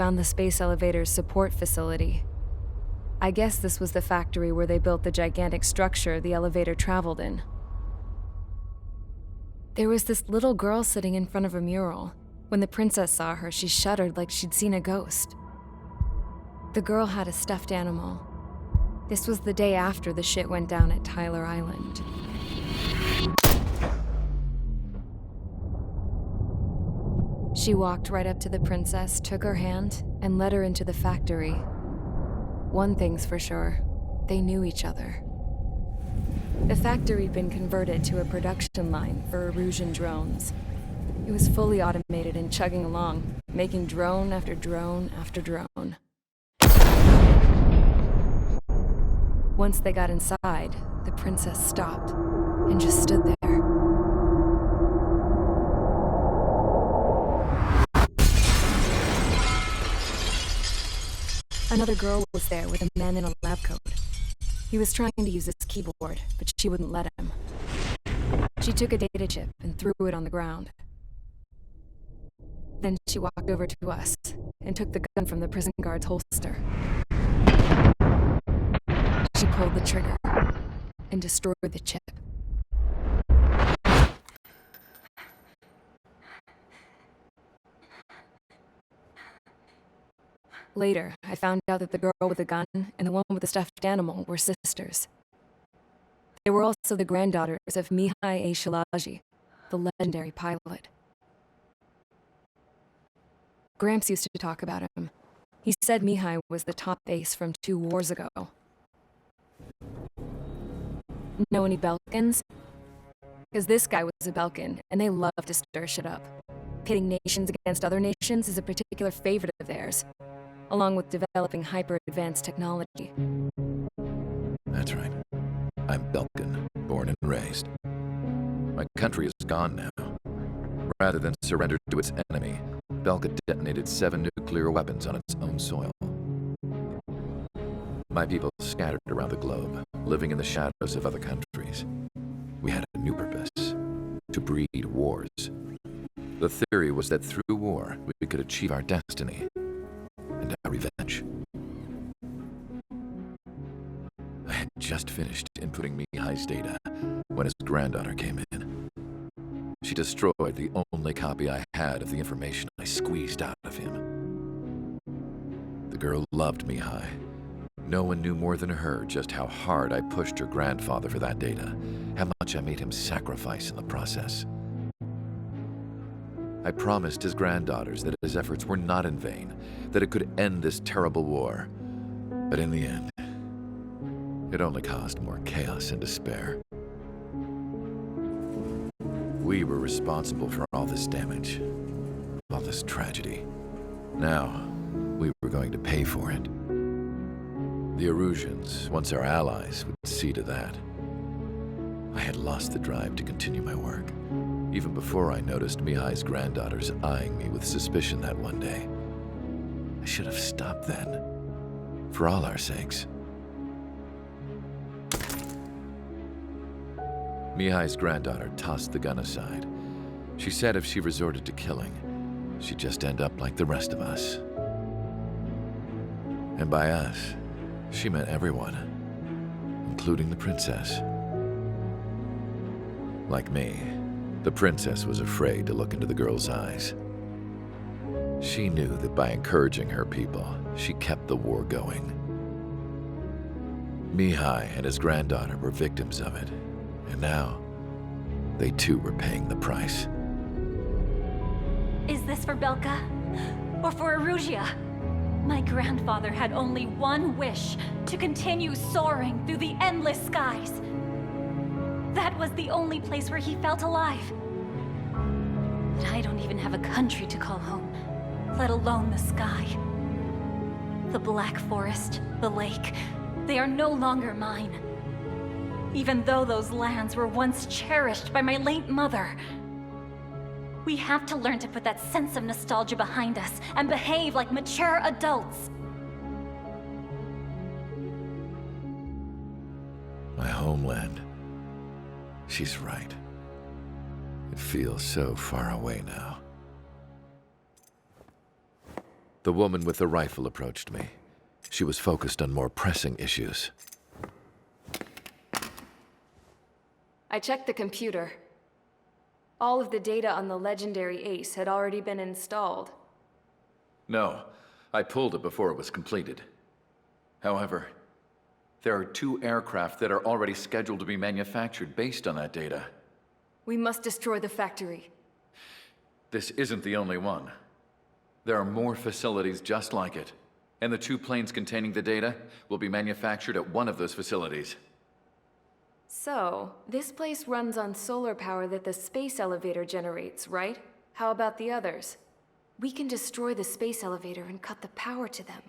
found the space elevator's support facility. I guess this was the factory where they built the gigantic structure the elevator traveled in. There was this little girl sitting in front of a mural. When the princess saw her, she shuddered like she'd seen a ghost. The girl had a stuffed animal. This was the day after the shit went down at Tyler Island. She walked right up to the princess, took her hand, and led her into the factory. One thing's for sure, they knew each other. The factory'd been converted to a production line for Erusian drones. It was fully automated and chugging along, making drone after drone after drone. Once they got inside, the princess stopped and just stood there. Another girl was there with a man in a lab coat. He was trying to use his keyboard, but she wouldn't let him. She took a data chip and threw it on the ground. Then she walked over to us and took the gun from the prison guard's holster. She pulled the trigger and destroyed the chip. Later, I found out that the girl with the gun and the one with the stuffed animal were sisters. They were also the granddaughters of Mihai A. Shilaji, the legendary pilot. Gramps used to talk about him. He said Mihai was the top ace from 2 wars ago. Know any Belkans? Because this guy was a Belkan, and they love to stir shit up. Pitting nations against other nations is a particular favorite of theirs, along with developing hyper-advanced technology. That's right. I'm Belkan, born and raised. My country is gone now. Rather than surrender to its enemy, Belka detonated 7 nuclear weapons on its own soil. My people scattered around the globe, living in the shadows of other countries. We had a new purpose: to breed wars. The theory was that through war, we could achieve our destiny and our revenge. I had just finished inputting Mihai's data when his granddaughter came in. She destroyed the only copy I had of the information I squeezed out of him. The girl loved Mihai. No one knew more than her just how hard I pushed her grandfather for that data, how much I made him sacrifice in the process. I promised his granddaughters that his efforts were not in vain, that it could end this terrible war. But in the end, it only caused more chaos and despair. We were responsible for all this damage, all this tragedy. Now, we were going to pay for it. The Erusians, once our allies, would see to that. I had lost the drive to continue my work, even before I noticed Mihai's granddaughters eyeing me with suspicion that one day. I should have stopped then, for all our sakes. Mihai's granddaughter tossed the gun aside. She said if she resorted to killing, she'd just end up like the rest of us. And by us, she meant everyone, including the princess. Like me, the princess was afraid to look into the girl's eyes. She knew that by encouraging her people, she kept the war going. Mihai and his granddaughter were victims of it, and now, they too were paying the price. Is this for Belka? Or for Erusia? My grandfather had only one wish: to continue soaring through the endless skies. That was the only place where he felt alive. But I don't even have a country to call home, let alone the sky. The Black Forest, the lake, they are no longer mine. Even though those lands were once cherished by my late mother. We have to learn to put that sense of nostalgia behind us and behave like mature adults. My homeland. She's right. It feels so far away now. The woman with the rifle approached me. She was focused on more pressing issues. I checked the computer. All of the data on the legendary Ace had already been installed. No, I pulled it before it was completed. However, there are 2 aircraft that are already scheduled to be manufactured based on that data. We must destroy the factory. This isn't the only one. There are more facilities just like it, and the 2 planes containing the data will be manufactured at one of those facilities. So, this place runs on solar power that the space elevator generates, right? How about the others? We can destroy the space elevator and cut the power to them.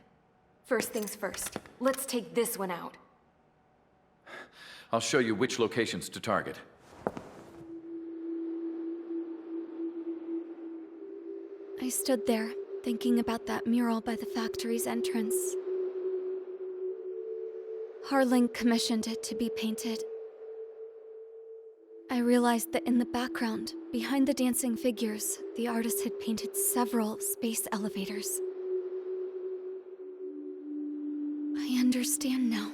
First things first, let's take this one out. I'll show you which locations to target. I stood there, thinking about that mural by the factory's entrance. Harling commissioned it to be painted. I realized that in the background, behind the dancing figures, the artist had painted several space elevators. I understand now.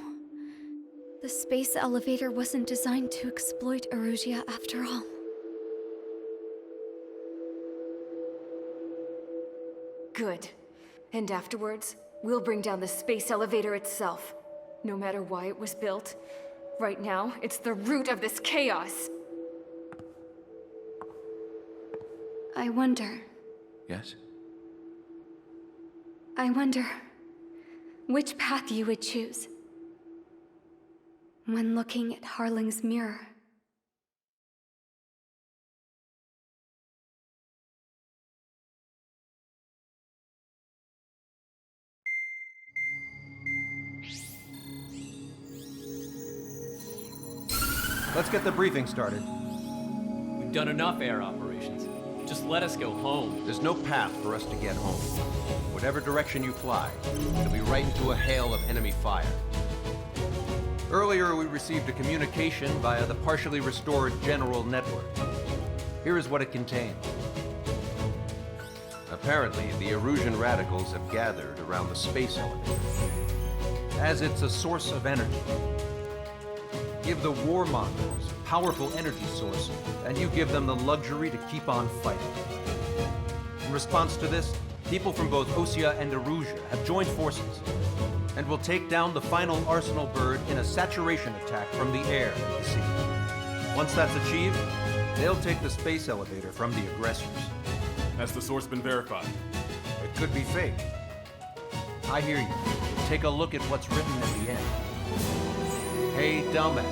The space elevator wasn't designed to exploit Erusia after all. Good. And afterwards, we'll bring down the space elevator itself. No matter why it was built, right now, it's the root of this chaos. I wonder which path you would choose when looking at Harling's mirror. Let's get the briefing started. We've done enough air operations. Just let us go home. There's no path for us to get home. Whatever direction you fly, it'll be right into a hail of enemy fire. Earlier, we received a communication via the partially restored general network. Here is what it contained. Apparently, the Erusian radicals have gathered around the space elevator, as it's a source of energy. Give the warmongers a powerful energy source, and you give them the luxury to keep on fighting. In response to this, people from both Osea and Erusia have joined forces, and will take down the final Arsenal bird in a saturation attack from the air and the sea. Once that's achieved, they'll take the space elevator from the aggressors. Has the source been verified? It could be fake. I hear you. Take a look at what's written at the end. Hey, dumbass.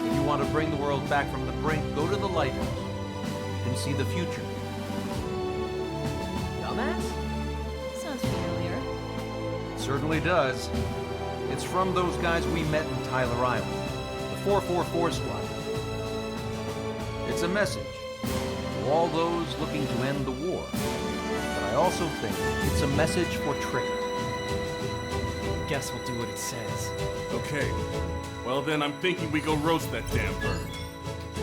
If you want to bring the world back from the brink, go to the lighthouse. You can see the future. Dumbass? Sounds familiar. It certainly does. It's from those guys we met in Tyler Island, the 444 squad. It's a message to all those looking to end the war. But I also think it's a message for Trigger. Guess we'll do what it says. Okay. Well then, I'm thinking we go roast that damn bird.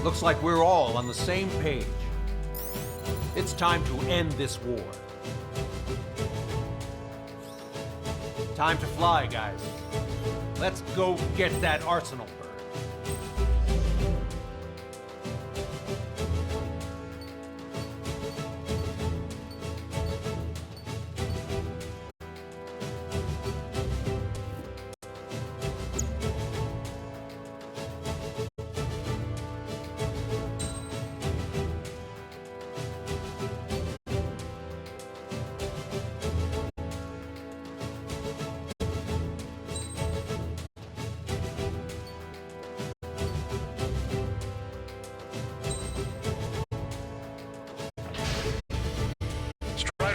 Looks like we're all on the same page. It's time to end this war. Time to fly, guys. Let's go get that Arsenal bird.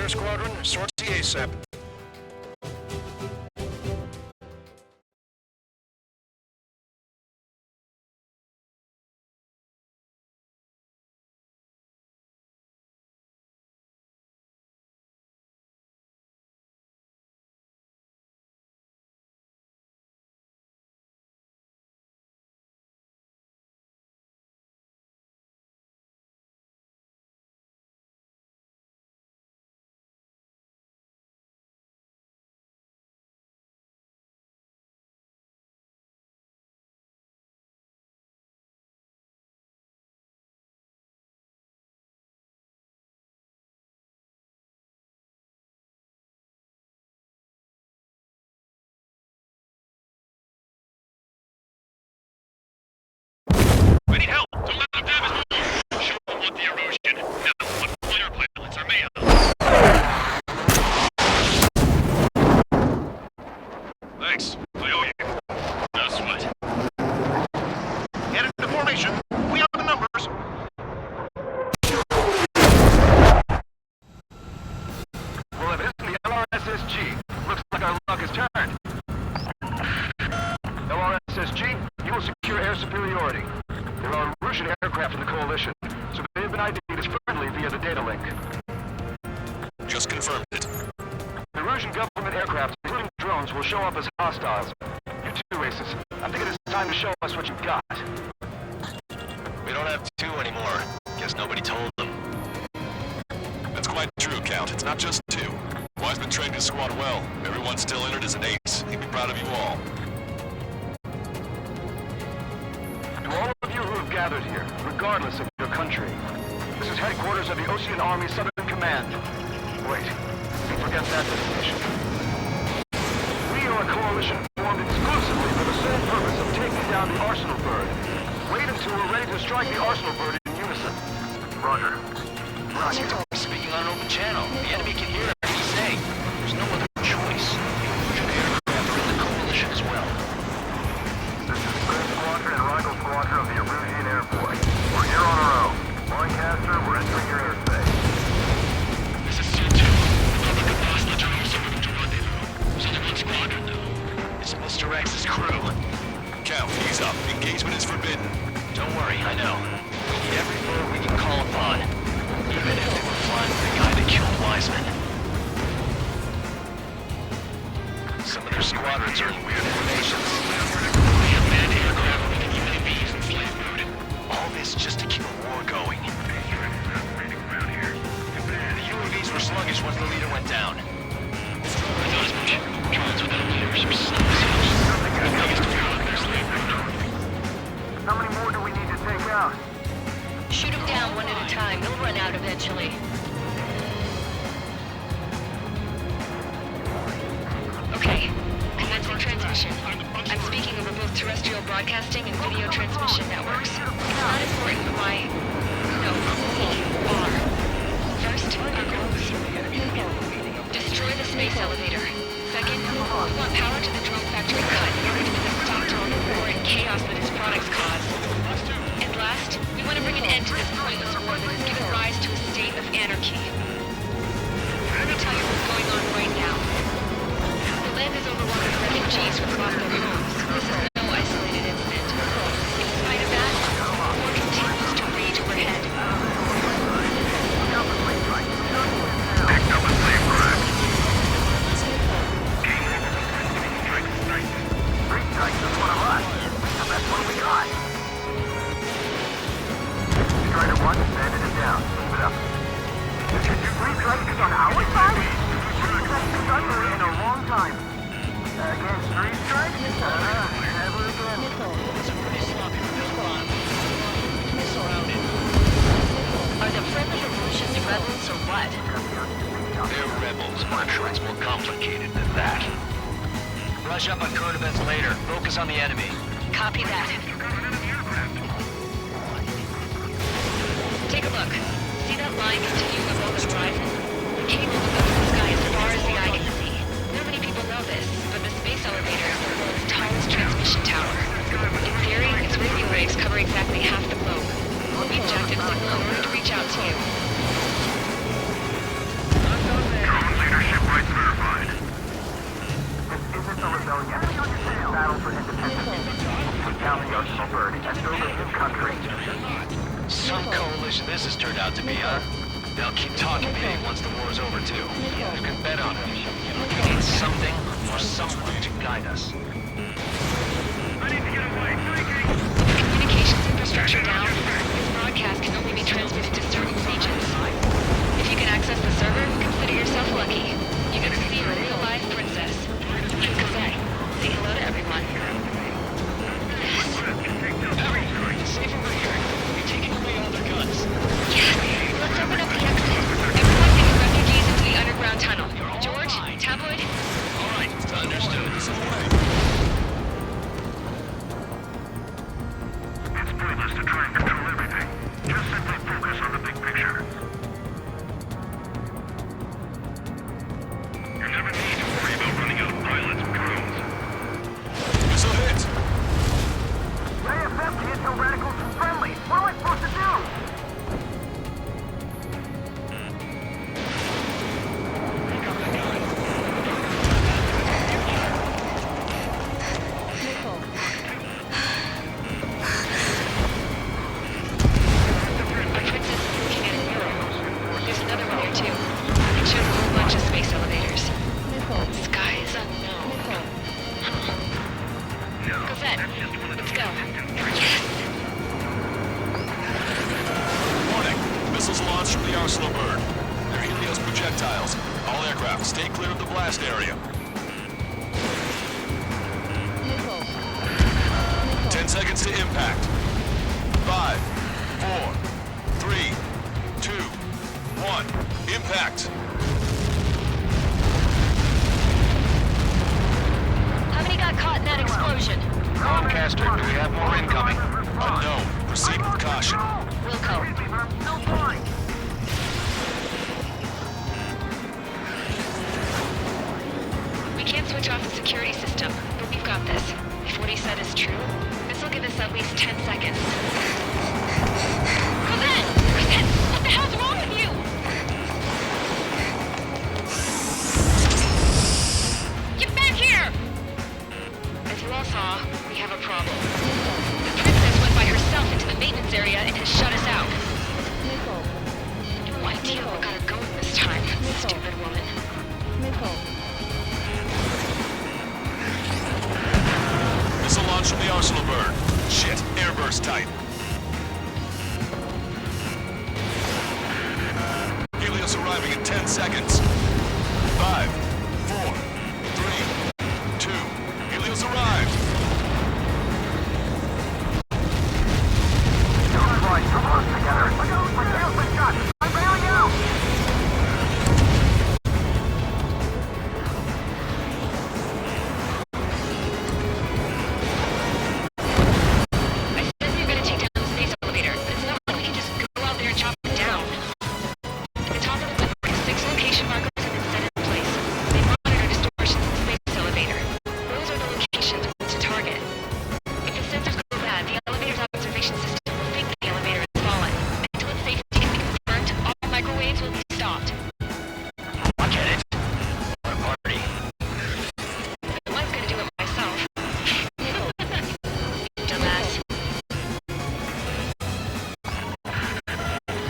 Squadron, sortie ASAP. Thanks. I owe you. No sweat. Get into formation. We have the numbers. Well, if it isn't the LRSSG, looks like our luck has turned. LRSSG, you will secure air superiority. There are Russian aircraft in the Coalition, so they've been ID'd as friendly via the data link. Just confirmed it. The Russian government aircraft, including drones, will show up as hostiles. You too, Aces. I'm thinking it's time to show us what you've got. We don't have two anymore. Guess nobody told them. That's quite true, Count. It's not just two. Wiseman trained his squad well. Everyone's still entered as an ace. He'd be proud of you all. To all of you who have gathered here, regardless of your country, this is headquarters of the Ocean Army Southern Command. Wait, don't forget that designation. We are a coalition formed exclusively for the sole purpose of taking down the Arsenal Bird. Wait until we're ready to strike the Arsenal Bird in unison. Roger. Roger. Speaking on an open channel. The enemy can hear everything you say. There's no other choice. The aircraft are in the coalition as well. This is Grim Squadron and Rival Squadron of the Erusian Air Force. We're here on our own. Lancaster, we're entering your airspace. This is C2. Republic of Hostage are also moving to rendezvous. Southern One Squadron, though. It's Mr. X's crew. Count, ease up. Engagement is forbidden. Don't worry, I know. We need every bird we can call upon. Even if they were flying with the guy that killed Wiseman. Some of their squadrons are in weird formations. They have manned aircraft with UAVs and slave mode. All this just to keep a war going. The UAVs were sluggish once the leader went down. Drones without leaders are slugs. The biggest problem is slave mode. How many more do we need to take out? Shoot them down one at a time. They'll run out eventually. Okay. Commencing transmission. I'm speaking over both terrestrial broadcasting and video transmission networks. It's not important why... No, we are. First, our goals. Destroy the space elevator. Second, we want power to the drone factory cut in order to put a stop to all the war and chaos that its products cause. And last, we want to bring an end to this pointless war that has given rise to a state of anarchy. Let me tell you what's going on right now. The land is overrun with refugees who've lost their homes. This is no isolated incident. In spite of that, the war continues to rage overhead. Picked up a slave crack. Three strikes is one of us. The best one we got. Strider 1, banded it down. Keep it up. Three strikes on our side? In a long time. Against three strikes? Never again. It's a pretty sloppy response. Surrounded. Are the friendly Erusians rebels or what? They're rebels, but I'm sure it's more complicated than that. Brush up on code events later. Focus on the enemy. Copy that. Take a look. See that line continuing above the horizon? The cable will go through the sky as far as the eye can see. Not many people know this, but the space elevator is the world's tallest transmission tower. In theory, its radio waves cover exactly half the globe. The objective signal in order to reach out to you. Drone leadership rights verified. This isn't a rebellion. Battle for independence. Take down the Arsenal Bird and build a new country. Some coalition this has turned out to be, huh? They'll keep talking big once the war's over, too. You can bet on it. We need something or someone to guide us. I need to get away. Communications infrastructure down. This broadcast can only be transmitted to certain regions. If you can access the server, consider yourself lucky. You get to see a real-life princess. And Cosette. Say hello to everyone. Safe over here. You're taking away all their guns. Yes! Let's open up the exit. Everyone get refugees into the underground tunnel. George? Tabloid? All right, understood. It's pointless to try and set. Let's go. Warning. Missiles launched from the Arsenal bird. They're Helios projectiles. All aircraft, stay clear of the blast area. 10 seconds to impact. 5, 4, 3, 2, 1. Impact. How many got caught in that explosion? Comcaster, do we have more incoming? Unknown. Proceed with caution. Wilco. We can't switch off the security system, but we've got this. If what he said is true, this will give us at least 10 seconds. Cosette! Cosette! What the hell's wrong with you? Get back here! As you all saw, we have a problem. The princess went by herself into the maintenance area and has shut us out. No idea what got her going this time. Stupid woman. Missile launch from the Arsenal bird. Shit, airburst type. Helios arriving in 10 seconds. 5, 4, 3, 2. Helios arrived. Come on together. My shot. I'm bailing out. I said we were gonna take down the space elevator, but it's not like we can just go out there and chop it down. At the top of the network, 6 location markers have been set in place. They monitor distortions in the space elevator. Those are the locations to target. If the sensors go bad, the elevator's observation system will think the elevator has fallen. Until its safety can be confirmed, all microwaves will be stopped. I get it. What a party. I was gonna do it myself. Dumbass.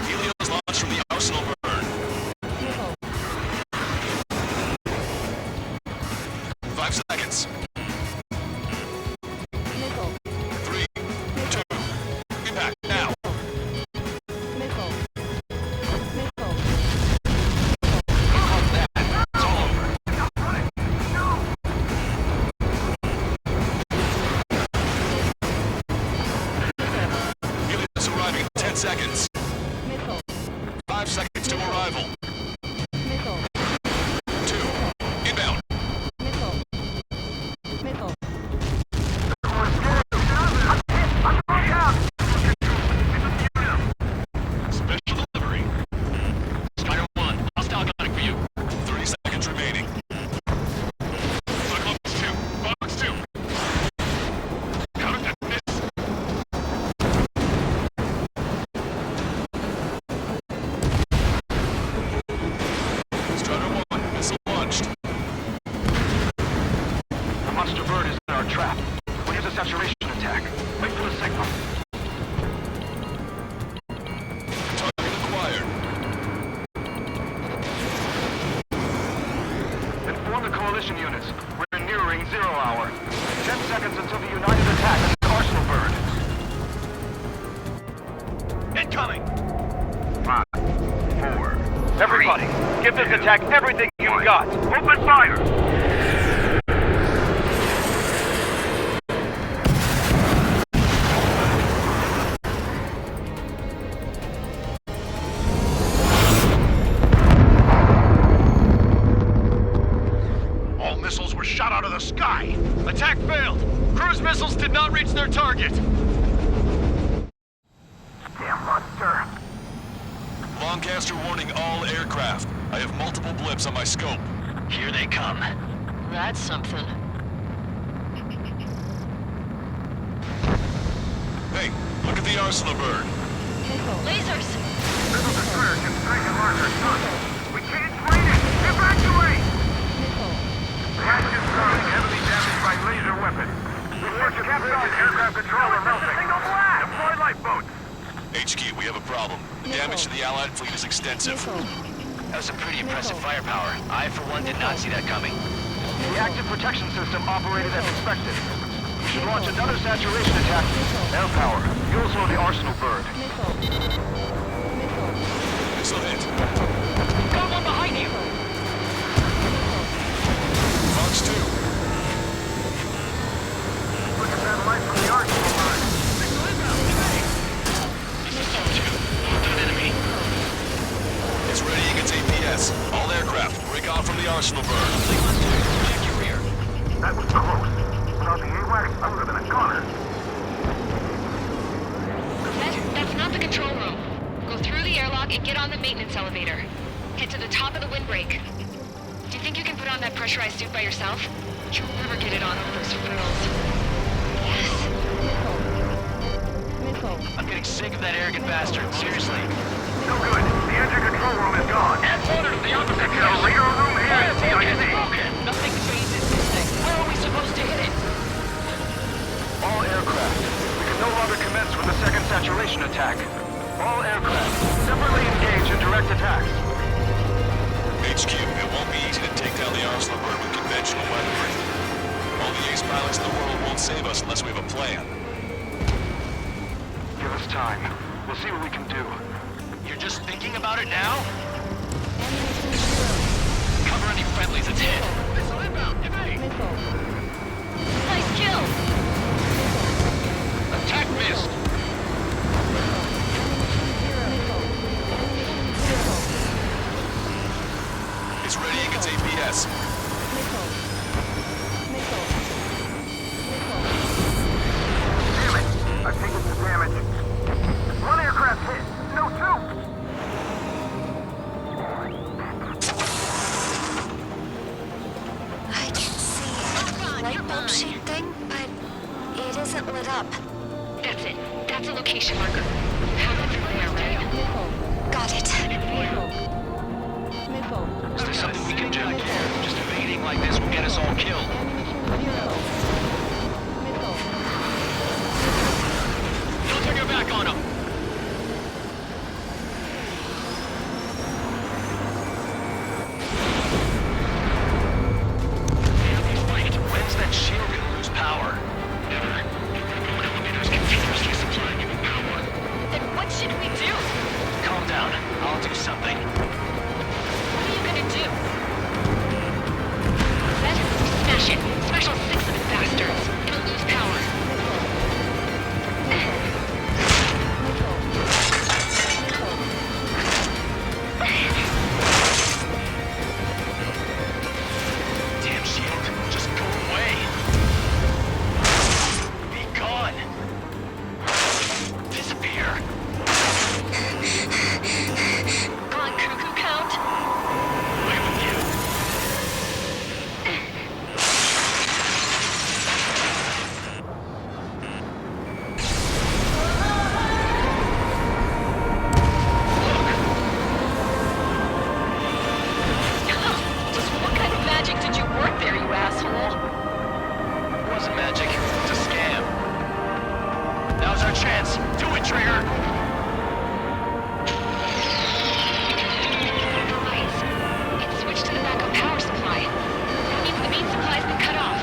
Helios launched from the Arsenal bird. 5 seconds. 3, 2. Impact now. It's all over. Helios arriving in 10 seconds. 5 seconds to arrival. 2. Inbound. Special delivery. Spider 1, hostile gunning for you. 30 seconds remaining. Cyclops 2, Fox 2. Counter that miss. Strider 1, missile launched. The monster bird is in our trap. We'll use a saturation attack. Wait for the signal. Target acquired. Inform the coalition units. We're nearing 0 hour. 10 seconds until the United attack the Arsenal bird. Incoming. 5, 4. Everybody, give this attack everything you've got. Open fire! All missiles were shot out of the sky. Attack failed. Cruise missiles did not reach their target. Damn monster. Lancaster warning all aircraft. I have multiple blips on my scope. Here they come. That's something. Hey, look at the Arsenal bird. Lasers! Missile destroyer can strike and mark our sun. We can't fight it! Evacuate! The action starting heavily damaged by laser weapons. Report to captain aircraft controller melting. Deploy lifeboats. HQ, we have a problem. The damage to the Allied fleet is extensive. That was some pretty impressive firepower. I, for one, did not see that coming. The active protection system operated as expected. Should launch another saturation attack. Air power. You'll slow the Arsenal bird. Missile hit. Got one behind you! Fox 2. Look at that light from the Arsenal bird. Missile inbound. This is Fox 2. Locked on enemy. It's readying its APS. All aircraft, break off from the Arsenal bird. Back your rear. That was close. Without the AWACS, I would have been a goner. That's not the control room. Go through the airlock and get on the maintenance elevator. Head to the top of the windbreak. Do you think you can put on that pressurized suit by yourself? You'll never get it on with those frills. Yes. I'm getting sick of that arrogant bastard, seriously. No good. The engine control room is gone. And order to the opposite. The radar room here is broken. Nothing phases this thing. How are we supposed to hit it? All aircraft. We can no longer commence with the second saturation attack. All aircraft, separately engage in direct attacks. HQ, it won't be easy to take down the Arsenal bird with conventional weaponry. All the ace pilots in the world won't save us unless we have a plan. Give us time. We'll see what we can do. You're just thinking about it now? Cover any friendlies, it's hit. Missile inbound, evade! Nice kill! Attack missed! It's readying its APS. Damn it! I've taken some damage. One aircraft hit. No, two! I can see a light bulb shaped thing, but it isn't lit up. That's it. That's a location marker. You have it from there, right? Got it. Is there something we can do? Just evading like this will get us all killed. Don't turn your back on him! When's that shield gonna lose power? Never. Elevators continuously supplying you with power. Then what should we do? Calm down. I'll do something. What are you gonna do? Smash it. Smash all 6 of the bastards. It'll lose power. Damn shield. Just go away. Be gone. Disappear. On cuckoo count? Away with you. Just what kind of magic did you work there, you asshole? It wasn't magic. It's a scam. Now's our chance. Do it, Trigger. The lights. It switched to the backup power supply. That means the main supply's been cut off.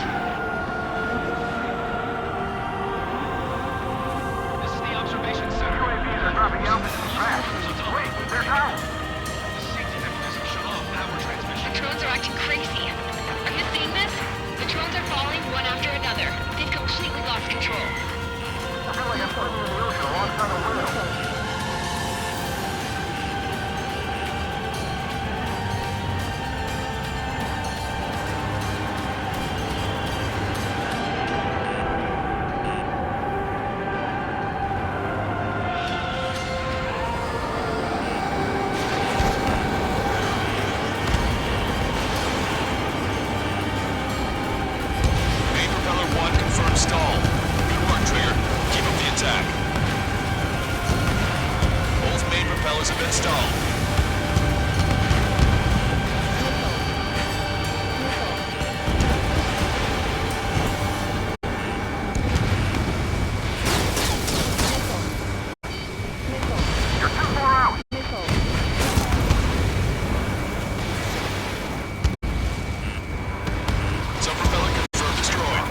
This is the observation center. UAVs are dropping out this crash. Wait, they're out. The safety mechanism shut off power transmission. The drones are acting crazy. Are you seeing this? The drones are falling one after another. They've completely lost control. I feel like I'm floating in the ocean alongside a whale. Main propeller 1 confirmed stall. Good work, Trigger. Keep up the attack. Both main propellers have been stalled. You're too far out. Some propeller confirmed destroyed.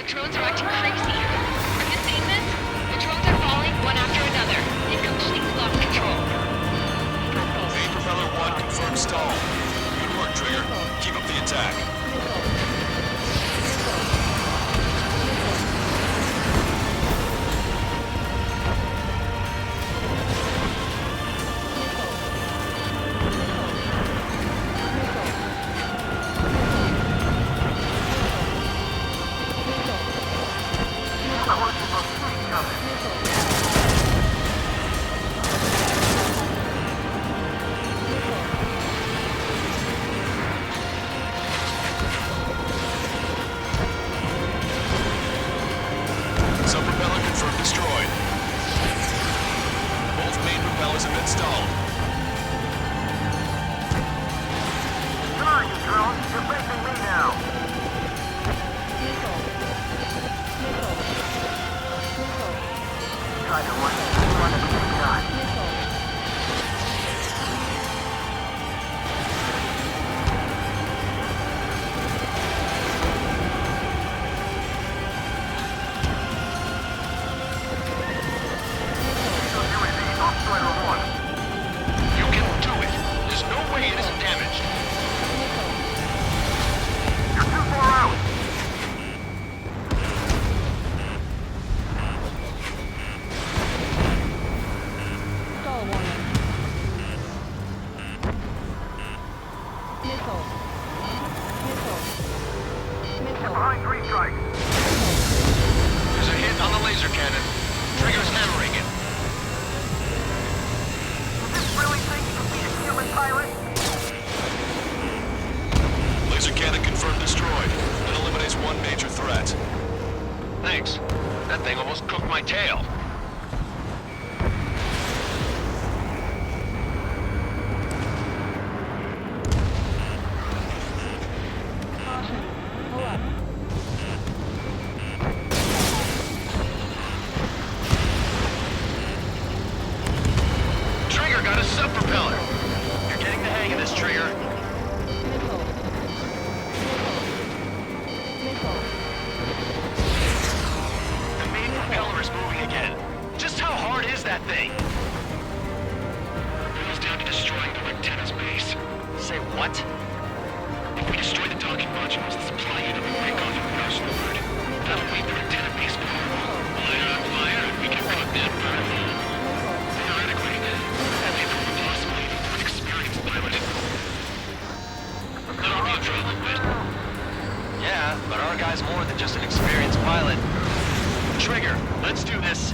drones are acting crazy. Are you seeing this? The drones are falling one after another. They've completely lost control. Main propeller 1 confirmed stall. Good work, Trigger. Keep up the attack. Sub-propeller confirmed destroyed. Both main propellers have been stalled. Come on, you drones. You're facing me now. Try to run at the same time. You can do it. There's no way it isn't damaged. You're too far out. Get behind 3 strikes. There's a hit on the laser cannon. Trigger's hammering it. You just really think you can beat a human pilot? Laser cannon confirmed destroyed. That eliminates one major threat. Thanks. That thing almost cooked my tail. Trigger got a sub-propeller. You're getting the hang of this, Trigger. The main propeller is moving again. Just how hard is that thing? It was down to destroying the antenna's base. Say what? If we destroy the docking modules, the supply unit will break off and crash forward. That'll leave their antenna base vulnerable. Light it on fire and we can cut that burn. Theoretically, that people would possibly even for an experienced pilot. That'll be a trouble, but... Yeah, but our guy's more than just an experienced pilot. Trigger, let's do this.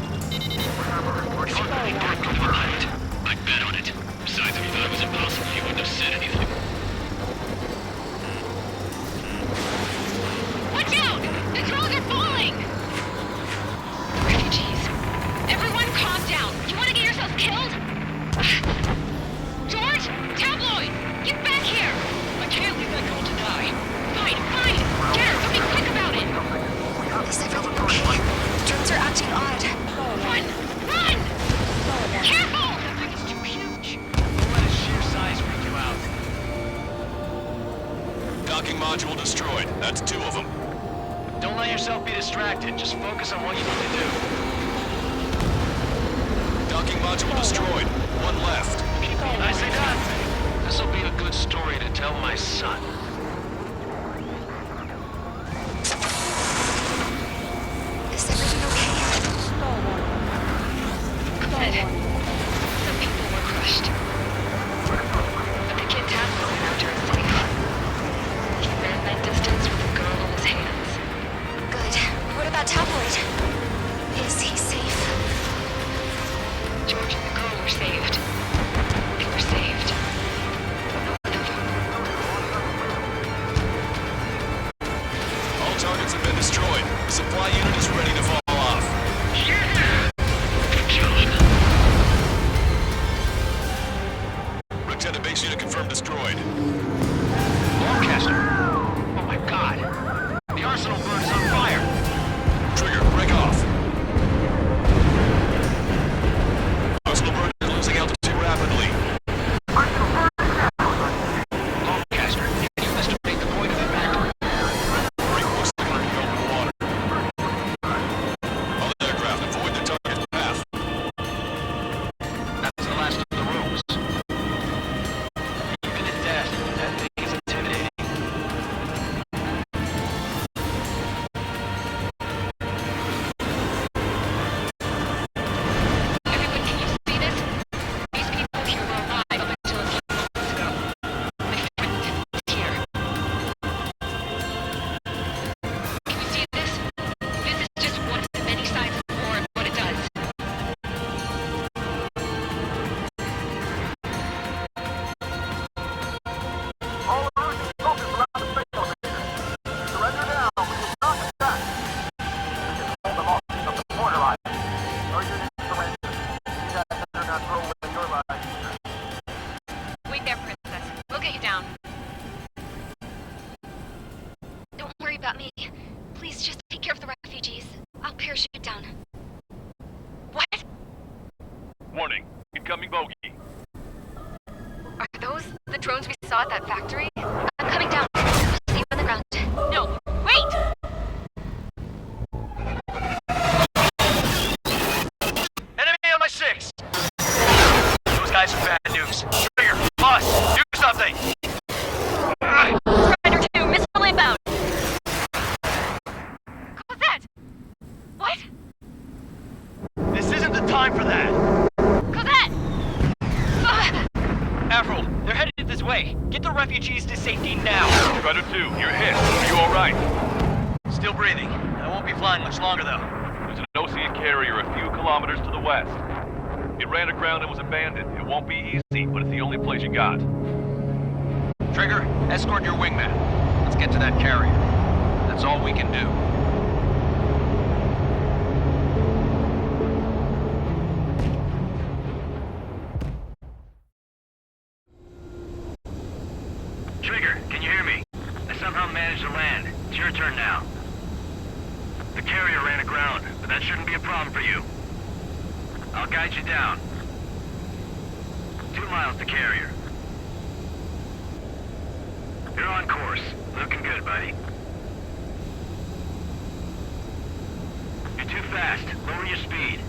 We're totally dark on the pilot. I'd bet on it. Besides, if you thought it was impossible, you wouldn't have said anything. Watch out! The drones are falling! Refugees. Everyone calm down. You want to get yourselves killed? George! Tabloid! Get back here! I can't leave that girl to die. Fine, fine! Get her! But be quick about it! Is everything okay? Drones are acting odd. Run! Run! Careful! That thing is too huge. Don't let its sheer size freak you out. Docking module destroyed. That's 2 of them. Don't let yourself be distracted. Just focus on what you need to do. Docking module destroyed. 1 left. Nicely done. This'll be a good story to tell my son. Is everything okay? Good. Some people were crushed. But the kid Tabloid after his life. He ran that distance with a girl in his hands. Good. What about Tabloid? Is he safe? George and the girl were saved. They were saved. One of them. Please just take care of the refugees. I'll parachute down. What? Warning. Incoming bogey. Are those the drones we saw at that factory? I'm coming down. I'll see you on the ground. No, wait! Enemy on my 6! Those guys are bad news. Trigger, boss, do something! Strider 2, missile inbound! What's that? What? This isn't the time for that! Cosette! Avril, they're headed this way. Get the refugees to safety now. Strider 2, you're hit. Are you alright? Still breathing. I won't be flying much longer, though. There's an Ocean carrier a few kilometers to the west. It ran aground and was abandoned. It won't be easy, but it's the only place you got. Trigger, escort your wingman. Let's get to that carrier. That's all we can do. Trigger, can you hear me? I somehow managed to land. It's your turn now. The carrier ran aground, but that shouldn't be a problem for you. I'll guide you down. 2 miles to carrier. You're on course. Looking good, buddy. You're too fast. Lower your speed.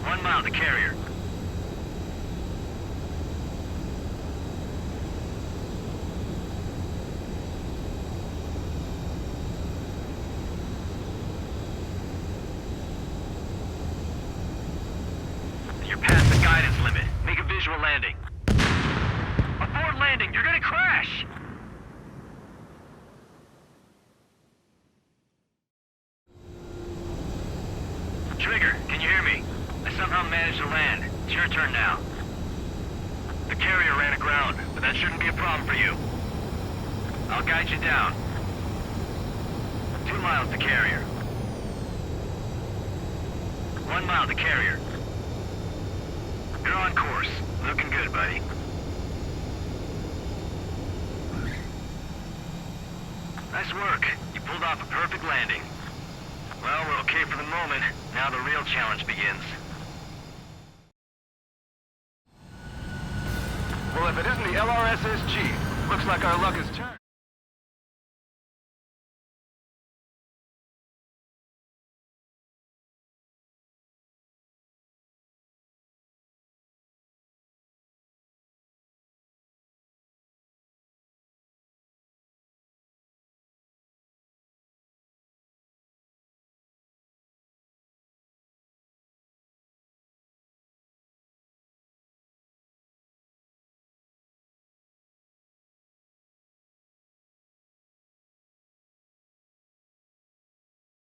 1 mile to carrier. You're past the guidance limit. Make a visual landing. Abort landing! You're gonna crash! Trigger, can you hear me? I somehow managed to land. It's your turn now. The carrier ran aground, but that shouldn't be a problem for you. I'll guide you down. 2 miles to carrier. 1 mile to carrier. You're on course. Looking good, buddy. Nice work. You pulled off a perfect landing. Well, we're okay for the moment. Now the real challenge begins. Well, if it isn't the LRSSG, looks like our luck has turned.